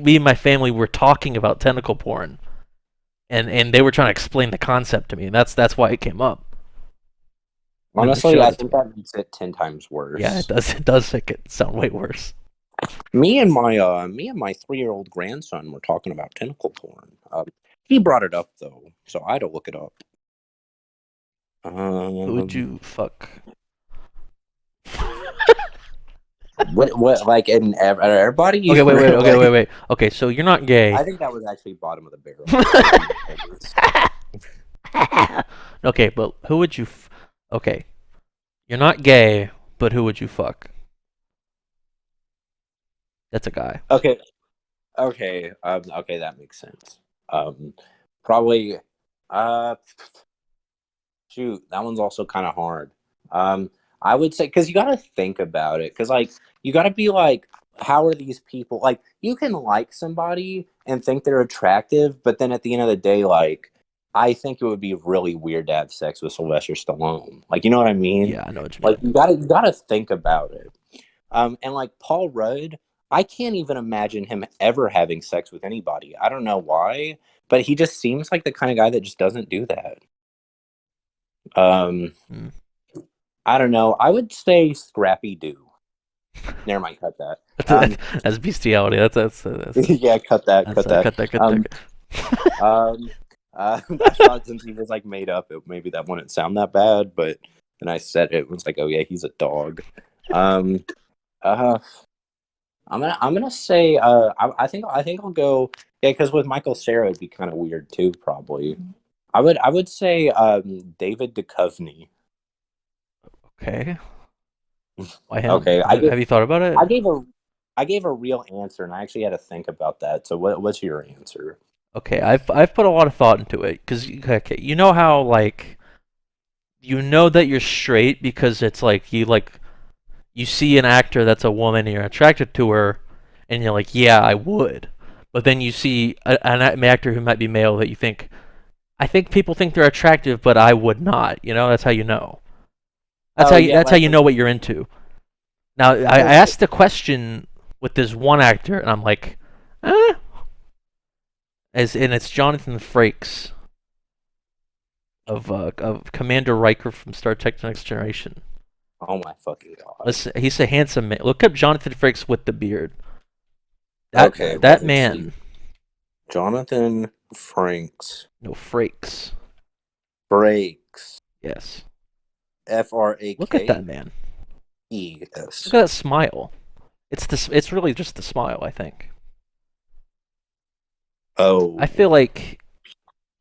me and my family were talking about tentacle porn, and they were trying to explain the concept to me, and that's why it came up." And then he Honestly, showed I it to think me. that makes it 10 times Yeah, it worse. does. It does make it sound way worse. Me and my 3-year-old grandson were talking about tentacle porn. He brought it up though, so I had to look it up. Who would Um, you fuck? what like in everybody? Okay, wait, wait, okay, Like, wait, wait. Okay, so you're not gay. I think that was actually bottom of the barrel. Okay, but who would you? Okay, you're not gay, but who would you fuck? That's a guy. Okay, okay, that makes sense. Um, Probably. Uh, Shoot, that one's also kind of hard. Um, I would say because you got to think about it, because like you got to be like, how are these people? Like, you can like somebody and think they're attractive, but then at the end of the day, like, I think it would be really weird to have sex with Sylvester Stallone. Like, you know what I mean? Yeah, I know what you Like, mean. you gotta think about it. And like Paul Rudd, I can't even imagine him ever having sex with anybody. I don't know why, but he just seems like the kind of guy that just doesn't do that. Um, Hmm. I don't know. I would say Scrappy Doo. Never mind, cut that. That's bestiality. Yeah, cut that, cut that. Cut that. Cut Um, that. um, I thought since he was like made up, maybe that wouldn't sound that bad, but then I said it was like, oh yeah, he's a dog. Um, uh, I'm gonna say, I think I'll go, yeah, because with Michael Cera it'd be kind of weird too, probably. I would say David Duchovny. Okay. Why him? Okay, Have you thought about it? I gave a I gave a real answer, and I actually had to think about that. So, what's your answer? Okay, I've put a lot of thought into it because okay, you know how like you know that you're straight because it's like you see an actor that's a woman and you're attracted to her, and you're like, yeah, I would. But then you see an actor who might be male that you think, I think people think they're attractive, but I would not. You know, that's how you know. Oh yeah, That's how like you know what you're into. Now, I because asked the question with this one actor, and I'm like, eh. And it's Jonathan Frakes of Commander Riker from Star Trek: The Next Generation. oh my fucking god. Listen, he's a handsome man. Look up Jonathan Frakes with the beard. Okay, That let's see. man. Jonathan Franks No, Frakes. Breaks Yes. Look at that FRAKES. man. Look at that smile. It's really just the smile, I think. Oh, I feel like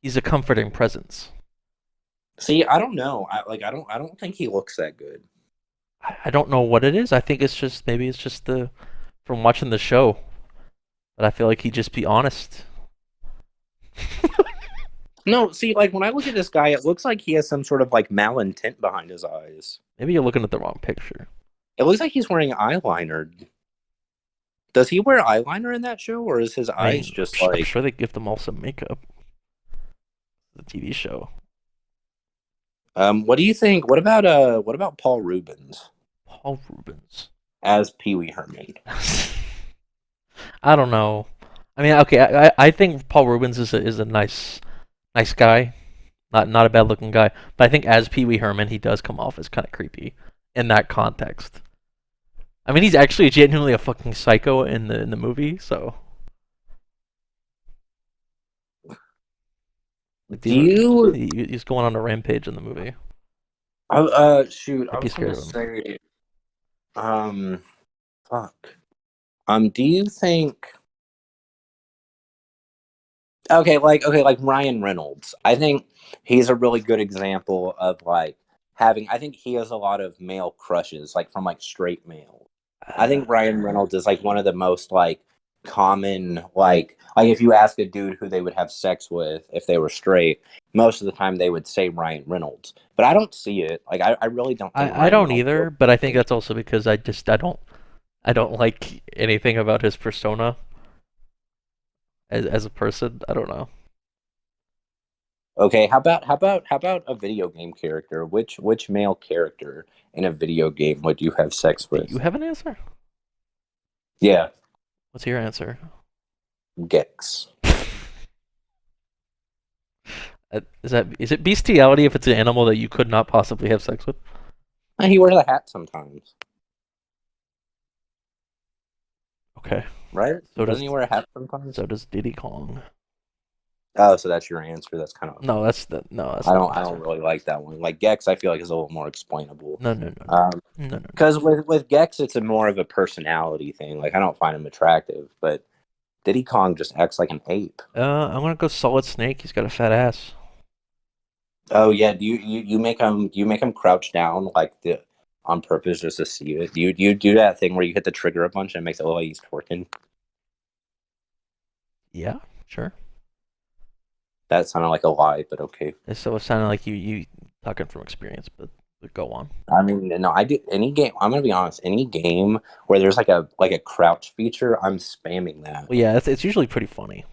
he's a comforting presence. see, I don't know. I don't think he looks that good. I don't know what it is. I think it's just maybe it's just the from watching the show. But I feel like he'd just be honest. No, see, like when I look at this guy, it looks like he has some sort of like malintent behind his eyes. Maybe you're looking at the wrong picture. It looks like he's wearing eyeliner. Does he wear eyeliner in that show, or is his I eyes mean, just I'm like? sure they give them all some makeup. The TV show. What do you think? What about Paul Rubens Paul Rubens. as Pee Wee Herman? I don't know. I mean, okay, I think Paul Rubens is a nice Nice guy, not a bad looking guy. But I think as Pee Wee Herman, he does come off as kind of creepy in that context. I mean, he's actually genuinely a fucking psycho in the movie, so. Like he's going on a rampage in the movie. Shoot, I'd I be was scared gonna of him. say, fuck. Do you think? Okay, like Ryan Reynolds. I think he's a really good example of like having. I think he has a lot of male crushes, like from like straight male. I think Ryan Reynolds is like one of the most like common like if you ask a dude who they would have sex with if they were straight, most of the time they would say Ryan Reynolds. But I don't see it. Like I really don't think I Ryan don't Reynolds either, would. but I think that's also because I don't like anything about his persona as a person. I don't know. Okay, how about a video game character? Which male character in a video game would you have sex Do you with? have an answer? Yeah, What's your answer? Gex. Is it bestiality if it's an animal that you could not possibly have sex with? He wears a hat sometimes, Okay. right? So Doesn't does he wear a hat sometimes? so does Diddy Kong. Oh, so that's your answer. That's kind of. No, that's I not don't. an I answer. don't really like that one. Like Gex, I feel like is a little more explainable. No, no, no, no, no, no, no. Because with Gex, it's a more of a personality thing. Like I don't find him attractive, but Diddy Kong just acts like an ape. I'm gonna go Solid Snake. He's got a fat ass. Oh yeah, do you make him crouch down like the on purpose just to see it? Do you do that thing where you hit the trigger a bunch and it makes it look like he's twerking? Yeah, sure. That sounded like a lie, but okay. So it sounded like you talking from experience, but go on. I mean, no, I do any game. I'm gonna be honest. Any game where there's like a crouch feature, I'm spamming that. Well, yeah, it's usually pretty funny,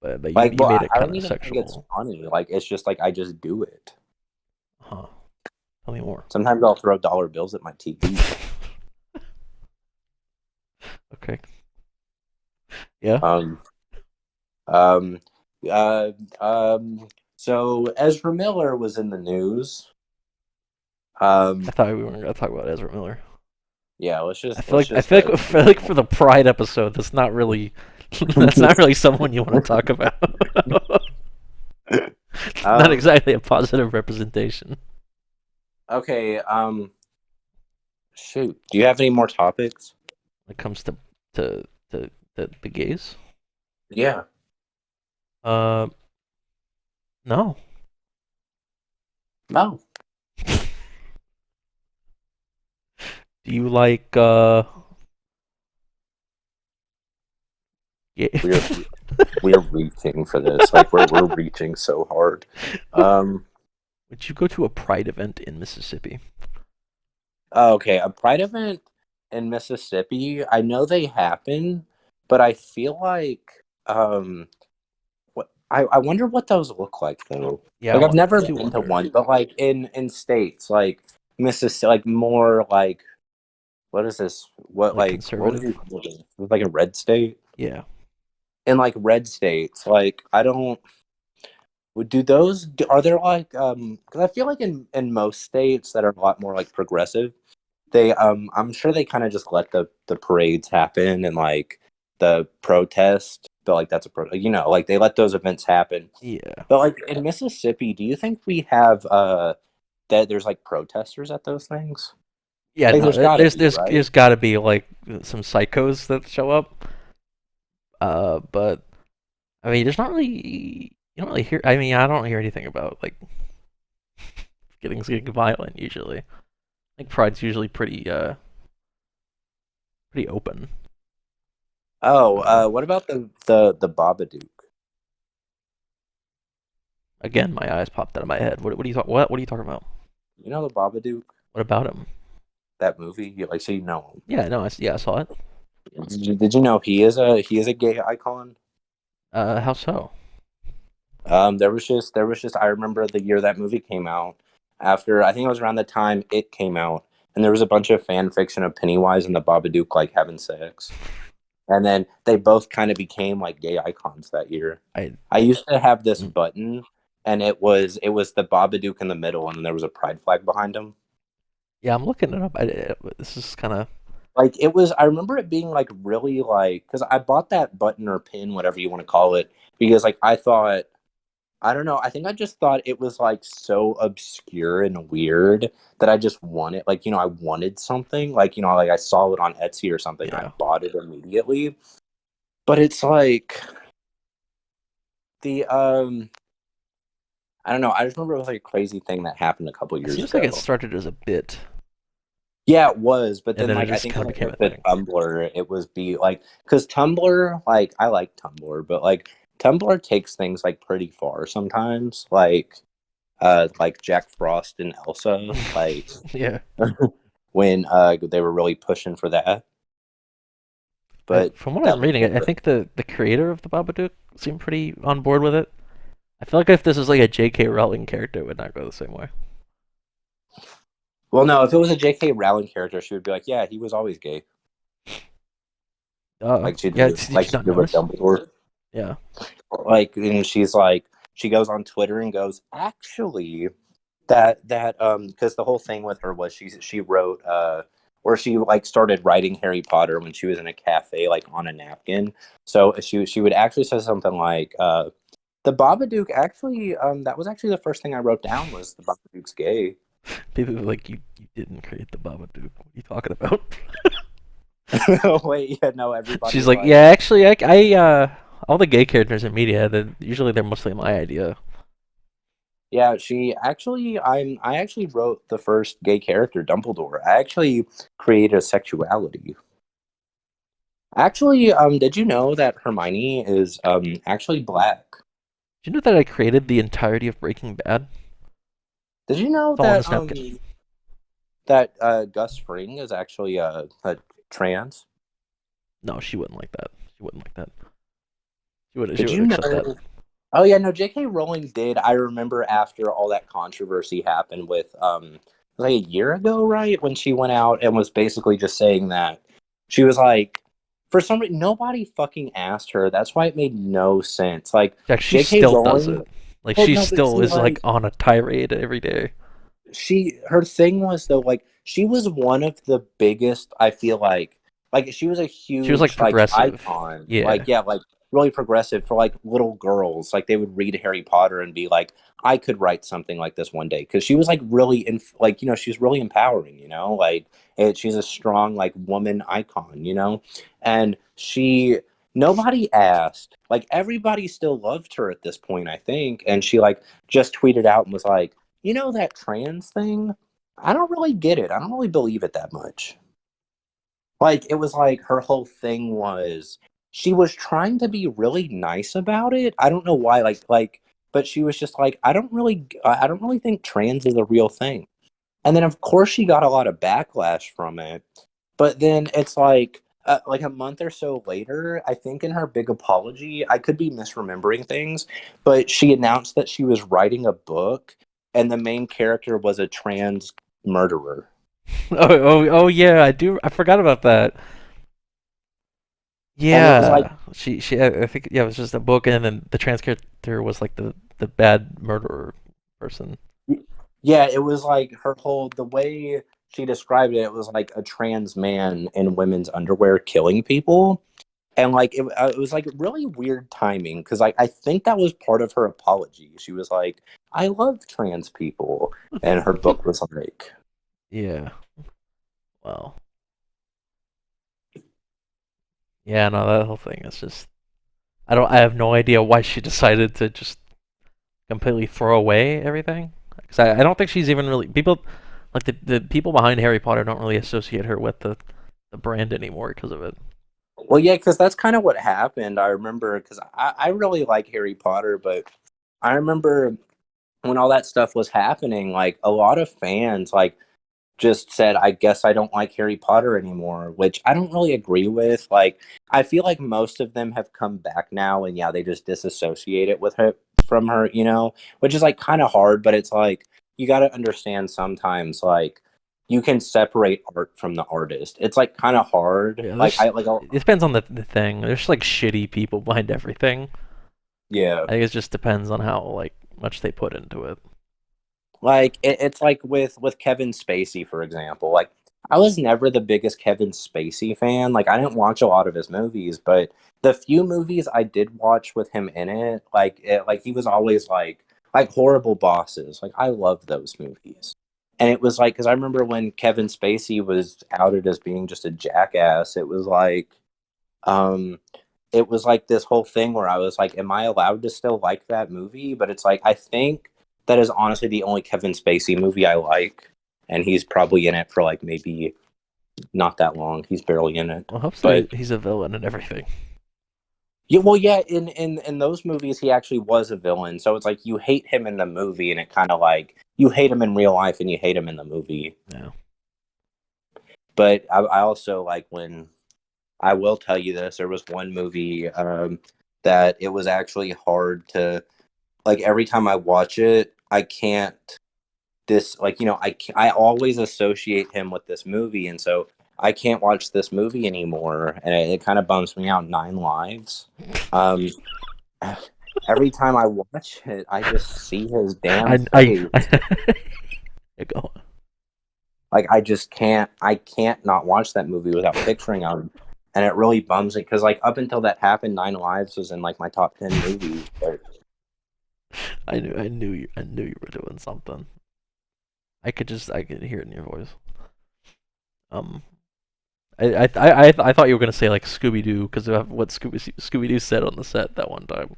but Like, you well, made I it I kind don't of even think it's sexual. funny. Like, it's just like I just do it. Huh? Tell me more. Sometimes I'll throw dollar bills at my TV. Okay. Yeah. Um, um, uh, So Ezra Miller was in the news. I thought we weren't gonna talk about Ezra Miller. Yeah, let's I just feel let's like I just feel like I feel like for the Pride episode, that's not really that's not really someone you want to talk about. Not exactly a positive representation. Okay. Shoot. Do you have any more topics? When it comes to the gays. Yeah. No. No. Do you like yeah. We're reaching for this. Like we're reaching so hard. Would you go to a Pride event in Mississippi? Okay, a Pride event in Mississippi. I know they happen, but I feel like what I wonder what those look like though. Yeah, Like I've I never do been to wonder. one, but like in states like Mississippi, like more like what is this? What Like like what would conservative? you call it? It was like a red state? Yeah. In like red states, like I don't. Would do those? Are there like because I feel like in most states that are a lot more like progressive, they I'm sure they kind of just let the parades happen and like the protest, but like that's a like they let those events happen. Yeah. But like in Mississippi, do you think we have that there's like protesters at those things? Yeah, Like no, there's gotta be, right? there's got to be like some psychos that show up. But I mean, there's not really you don't really hear. I mean, I don't hear anything about like getting violent usually. I think Pride's usually pretty open. Oh, what about the Babadook? Again, my eyes popped out of my head. What are you what are you talking about? You know the Babadook, What about him? that movie? Like so you know him. Yeah, no, I saw it. Did you know he is a gay icon? How so? There was just I remember the year that movie came out. After I think it was around the time it came out, and there was a bunch of fan fiction of Pennywise and the Babadook like having sex, and then they both kind of became like gay icons that year. I I used to have this mm, button and it was the Babadook in the middle, and then there was a pride flag behind him. Yeah, I'm looking it up. This is kind of Like it was, I remember it being like really like because I bought that button or pin, whatever you want to call it, because like I thought, I don't know, I think I just thought it was like so obscure and weird that I just wanted, like, I wanted something, like, like I saw it on Etsy or something, and I yeah. bought it immediately. But it's like the I don't know, I just remember it was like a crazy thing that happened a couple It years seems like it ago. started as a bit, Yeah, it was, but and then then it like I just think kind of like became a with the thing. Tumblr, it was be like because Tumblr, like I like Tumblr, but like Tumblr takes things like pretty far sometimes, like Jack Frost and Elsa, like Yeah. when they were really pushing for that. But From what that I'm was reading, I different. think the creator of the Babadook seemed pretty on board with it. I feel like if this was like a J.K. Rowling character, it would not go the same way. Well, no, if it was a J.K. Rowling character, she would be like, yeah, he was always gay, like she Yeah. did, Did you not with notice? Dumbledore. Yeah. Like, and she's like, she goes on Twitter and goes, actually, that because the whole thing with her was she wrote or she like started writing Harry Potter when she was in a cafe, like on a napkin. So she would actually say something like the Babadook actually that was actually the first thing I wrote down was the Babadook's gay. People were like, you didn't create the Babadook. What are you talking about? Wait, yeah, no, everybody She's was like, like, yeah, actually, all the gay characters in media, they're mostly my idea. yeah, I actually wrote the first gay character, Dumbledore. I actually created a sexuality. Actually, did you know that Hermione is actually black? Do you know that I created the entirety of Breaking Bad? Did you know It's all on this napkin. that Gus Fring is actually a trans? No, she wouldn't like that. She wouldn't like that. She Did would you accept that. know? Oh yeah, no. J.K. Rowling did. I remember after all that controversy happened with like a year ago, right? When she went out and was basically just saying that she was like, for some reason, nobody fucking asked her. That's why it made no sense. Like Like she J.K. still does Rowling. it. Like Well, she no, but still see, is like like on a tirade every day. her thing was though, like she was one of the biggest, I feel like she was a She was like huge like progressive. icon, like Yeah. yeah, like really progressive for like little girls, like they would read Harry Potter and be like, I could write something like this one day, because she was like really in, like, she's really empowering, like she's a strong like woman icon, and nobody asked, like everybody still loved her at this point, I think, and she like just tweeted out and was like, that trans thing, I don't really get it. I don't really believe it that much. Like, it was like her whole thing was she was trying to be really nice about it. I don't know why, but she was just like, I don't really think trans is a real thing. And then, of course, she got a lot of backlash from it. But then it's like a month or so later, I think in her big apology, I could be misremembering things, but she announced that she was writing a book and the main character was a trans murderer. Oh yeah, I do. I forgot about that. And it was like, Yeah, I think yeah, it was just a book, and then the trans character was like the bad murderer person. yeah, it was like the way she described it, it was like a trans man in women's underwear killing people. And like it was like really weird timing because like I think that was part of her apology. She was like, "I love trans people," and her book was like, Yeah. Well. Yeah. No, that whole thing is just. I have no idea why she decided to just completely throw away everything. Because I don't think she's even really people like the people behind Harry Potter don't really associate her with the brand anymore because of it. well, yeah, because that's kind of what happened. I remember because I really like Harry Potter, but I remember when all that stuff was happening, like a lot of fans like just said, I guess I don't like Harry Potter anymore, which I don't really agree with. Like, I feel like most of them have come back now, and yeah, they just disassociate it with her from her, which is like kind of hard, but it's like you got to understand sometimes, like, you can separate art from the artist. It's like kind of hard. Yeah, Like, there's it depends on the thing. There's like shitty people behind everything. yeah. I think it just depends on much they put into it. Like it's like with Kevin Spacey, for example. Like I was never the biggest Kevin Spacey fan. Like I didn't watch a lot of his movies, but the few movies I did watch with him in it, like he was always like Horrible Bosses. Like I loved those movies. And it was like, because I remember when Kevin Spacey was outed as being just a jackass, um, it was like this whole thing where I was like, am I allowed to still like that movie? But it's like, I think that is honestly the only Kevin Spacey movie I like. And he's probably in it for like maybe not that long. He's barely in it. Well, I hope so. But He's a villain and everything. yeah, well, yeah, in those movies, he actually was a villain. So it's like you hate him in the movie, and it kind of like you hate him in real life and you hate him in the movie. Yeah. But I also like when I will tell you this. There was one movie that it was actually hard to like. Every time I watch it, I can't. This like I always associate him with this movie, and so I can't watch this movie anymore, and it kind of bums me out. 9 Lives. Um, every time I watch it, I just see his damn face. Go. Like I just can't. I can't not watch that movie without picturing him, and it really bums me because like up until that happened, 9 Lives was in like my top 10 movies. But I knew you were doing something. I could hear it in your voice. I thought you were gonna say like Scooby Doo because of what Scooby Doo said on the set that one time.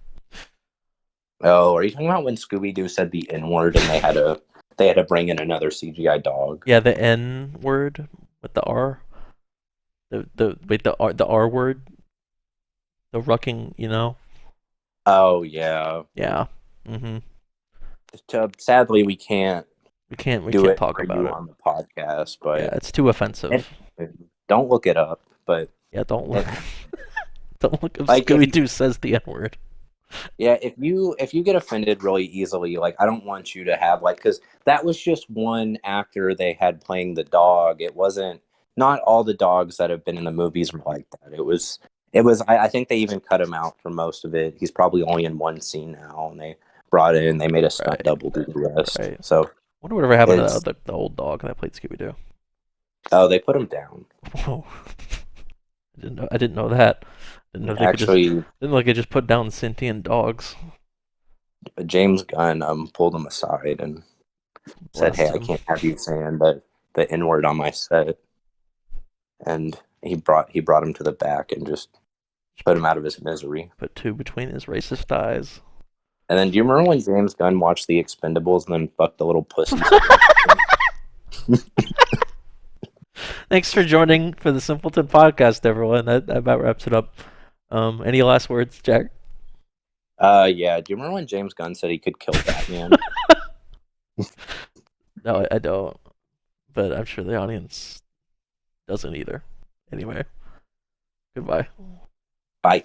oh, are you talking about when Scooby Doo said the N word and they had to bring in another CGI dog? Yeah, the N word with the R. The R word. The rucking, you know. Oh yeah. Yeah. Mhm. Sadly, we can't We can't do it talk for about you it. on the podcast, Yeah, but it's too offensive. don't look it up. But Yeah, don't look. Don't look up like Scooby Doo says the N word. yeah, if you get offended really easily, like I don't want you to have like because that was just one actor they had playing the dog. It wasn't not all the dogs that have been in the movies were like that. I think they even cut him out for most of it. He's probably only in one scene now, and they made a stunt Right. double do the rest. Right. So Wonder whatever happened it's to the old dog that played Scooby Doo. oh they put him down. Whoa. I didn't know that. Didn't know they could just Actually, didn't know they could just put down sentient dogs. James Gunn pulled him aside and said, Bless "Hey, I him. can't have you saying the N word on my set." And he brought him to the back and just put him out of his misery. Put two between his racist eyes. And then, do you remember when James Gunn watched The Expendables and then fucked the little pussy? Thanks for joining for the Simpleton podcast, everyone. That about wraps it up. Any last words, Jack? Yeah. Do you remember when James Gunn said he could kill Batman? No, I don't. But I'm sure the audience doesn't either. Anyway, goodbye. Bye.